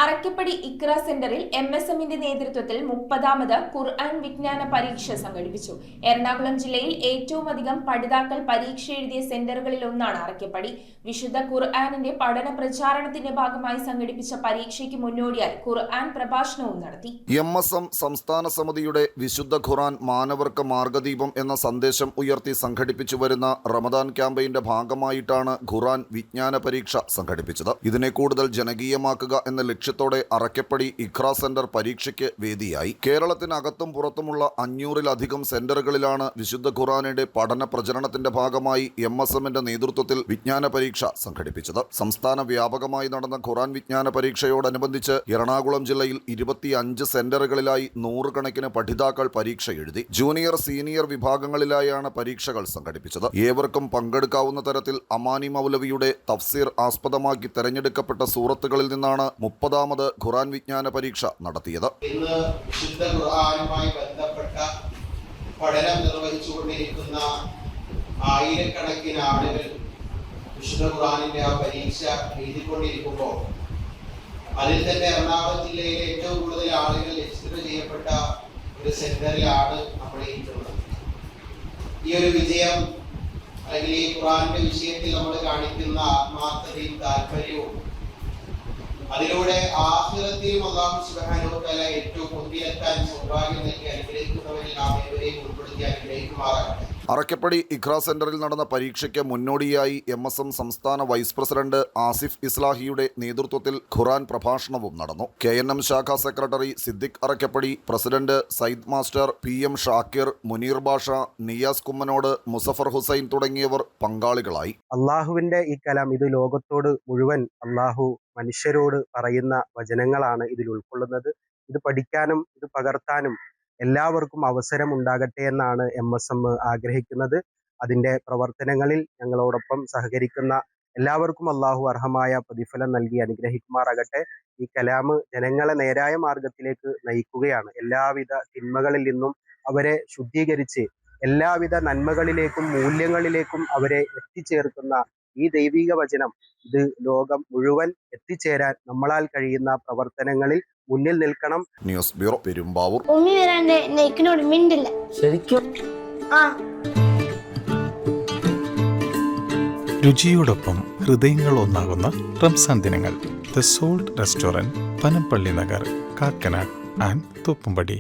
അറക്കപ്പടി ഇക്ര സെന്ററിൽ MSMന്റെ നേതൃത്വത്തിൽ 30ാമത് ഖുർആൻ വിജ്ഞാന പരീക്ഷ സംഘടിപ്പിച്ചു. എറണാകുളം ജില്ലയിൽ ഏറ്റവും അധികം പഠിതാക്കൾ പരീക്ഷ എഴുതിയ സെന്ററുകളിൽ ഒന്നാണ് അറക്കപ്പടി. വിശുദ്ധ ഖുർആനിന്റെ പഠന പ്രചാരണത്തിന്റെ ഭാഗമായി സംഘടിപ്പിച്ച പരീക്ഷയ്ക്ക് മുന്നോടിയായി ഖുർആൻ പ്രഭാഷണവും നടത്തി. MSM സംസ്ഥാന സമിതിയുടെ വിശുദ്ധ ഖുർആൻ മാനവർക്ക് മാർഗദീപം എന്ന സന്ദേശം ഉയർത്തി സംഘടിപ്പിച്ചു വരുന്ന റമദാൻ ക്യാമ്പയിന്റെ ഭാഗമായിട്ടാണ് ഖുർആൻ വിജ്ഞാന പരീക്ഷ സംഘടിപ്പിച്ചത്. ഇതിനെ കൂടുതൽ ജനകീയമാക്കുക എന്ന ലക്ഷ്യത്തോടെ അറക്കപ്പടി ഇഖ്ര സെന്റർ പരീക്ഷയ്ക്ക് വേദിയായി. കേരളത്തിനകത്തും പുറത്തുമുള്ള 500-ലധികം സെന്ററുകളിലാണ് വിശുദ്ധ ഖുർആനിന്റെ പഠന പ്രചരണത്തിന്റെ ഭാഗമായി MSMന്റെ നേതൃത്വത്തിൽ വിജ്ഞാന പരീക്ഷ സംഘടിപ്പിച്ചത്. സംസ്ഥാന വ്യാപകമായി നടന്ന ഖുർആൻ വിജ്ഞാന പരീക്ഷയോടനുബന്ധിച്ച് എറണാകുളം ജില്ലയിൽ 25 സെന്ററുകളിലായി 100 കണക്കിന് പഠിതാക്കൾ പരീക്ഷ എഴുതി. ജൂനിയർ സീനിയർ വിഭാഗങ്ങളിലായാണ് പരീക്ഷകൾ സംഘടിപ്പിച്ചത്. ഏവർക്കും പങ്കെടുക്കാവുന്ന തരത്തിൽ അമാനി മൗലവിയുടെ തഫ്സീർ ആസ്പദമാക്കി തെരഞ്ഞെടുക്കപ്പെട്ട സൂറത്തുകളിൽ നിന്നാണ് 30ാമത് ഖുർആൻ വിജ്ഞാന പരീക്ഷ നടത്തിയത്. ഇന്ന് വിശുദ്ധ ഖുർആനുമായി ബന്ധപ്പെട്ട പഠനം നിർവഹിച്ചുകൊണ്ടിരിക്കുന്ന ആയിരക്കണക്കിന് ആളുകൾ വിശുദ്ധ ഖുർആനിന്റെ ആ പരീക്ഷ എഴുതിക്കൊണ്ടിരിക്കുമ്പോൾ അതിൽ തന്നെ എറണാകുളം ജില്ലയിലെ ഏറ്റവും കൂടുതൽ ആളുകൾ രജിസ്റ്റർ ചെയ്യപ്പെട്ട ഒരു സെന്ററിലാണ് നമ്മൾ ഇരിക്കുന്നത്. ഈ ഒരു വിജയം അല്ലെങ്കിൽ ഈ ഖുർആന്റെ വിഷയത്തിൽ നമ്മൾ കാണിക്കുന്ന ആത്മാർത്ഥതയും താല്പര്യവും അതിലൂടെ ആഖിറത്തിലും അല്ലാഹു സുബ്ഹാനഹു വ തആല ഏറ്റവും മുന്നിലെത്താൻ സൗഭാഗ്യം നൽകി അനുഗ്രഹിക്കുന്നവരിൽ നാം ഏവരെയും ഉൾപ്പെടുത്തി അനുഗ്രഹിക്കുമാറാകട്ടെ. അറക്കപ്പടി ഇഖ്ര സെന്ററിൽ നടന്ന പരീക്ഷയ്ക്ക് മുന്നോടിയായി MSM സംസ്ഥാന വൈസ് പ്രസിഡന്റ് ആസിഫ് ഇസ്ലാഹിയുടെ നേതൃത്വത്തിൽ ഖുർആൻ പ്രഭാഷണവും നടന്നു. KNM ശാഖാ secretary Siddiq Arakkappadi, president Sayyid master PM Shakir, Muneer Basha, Niyas Kummanod, Muzaffar Hussain തുടങ്ങിയവർ പങ്കാളികളായി. അള്ളാഹുവിന്റെ ഈ കലാം ഇത് ലോകത്തോട് മുഴുവൻ അള്ളാഹു മനുഷ്യരോട് പറയുന്ന വചനങ്ങളാണ് ഇതിൽ ഉൾക്കൊള്ളുന്നത്. ഇത് പഠിക്കാനും ഇത് പകർത്താനും എല്ലാവർക്കും അവസരം ഉണ്ടാകട്ടെ എന്നാണ് MSM ആഗ്രഹിക്കുന്നത്. അതിൻ്റെ പ്രവർത്തനങ്ങളിൽ ഞങ്ങളോടൊപ്പം സഹകരിക്കുന്ന എല്ലാവർക്കും അള്ളാഹു അർഹമായ പ്രതിഫലം നൽകി അനുഗ്രഹിക്കുമാറാകട്ടെ. ഈ കലാം ജനങ്ങളെ നേരായ മാർഗത്തിലേക്ക് നയിക്കുകയാണ്. എല്ലാവിധ തിന്മകളിൽ നിന്നും അവരെ ശുദ്ധീകരിച്ച് എല്ലാവിധ നന്മകളിലേക്കും മൂല്യങ്ങളിലേക്കും അവരെ എത്തിച്ചേർക്കുന്ന ഈ ദൈവിക വചനം ഇത് ലോകം മുഴുവൻ എത്തിച്ചേരാൻ നമ്മളാൽ കഴിയുന്ന പ്രവർത്തനങ്ങളിൽ മുന്നിൽ നിൽക്കണം. News bureau, Perumbavoor. ശരിക്കും രുചിയോടൊപ്പം ഹൃദയങ്ങൾ ഒന്നാകുന്ന റംസാൻ ദിനങ്ങൾ. The salt restaurant, Panampilly Nagar, Kakkanad and Thoppumpady.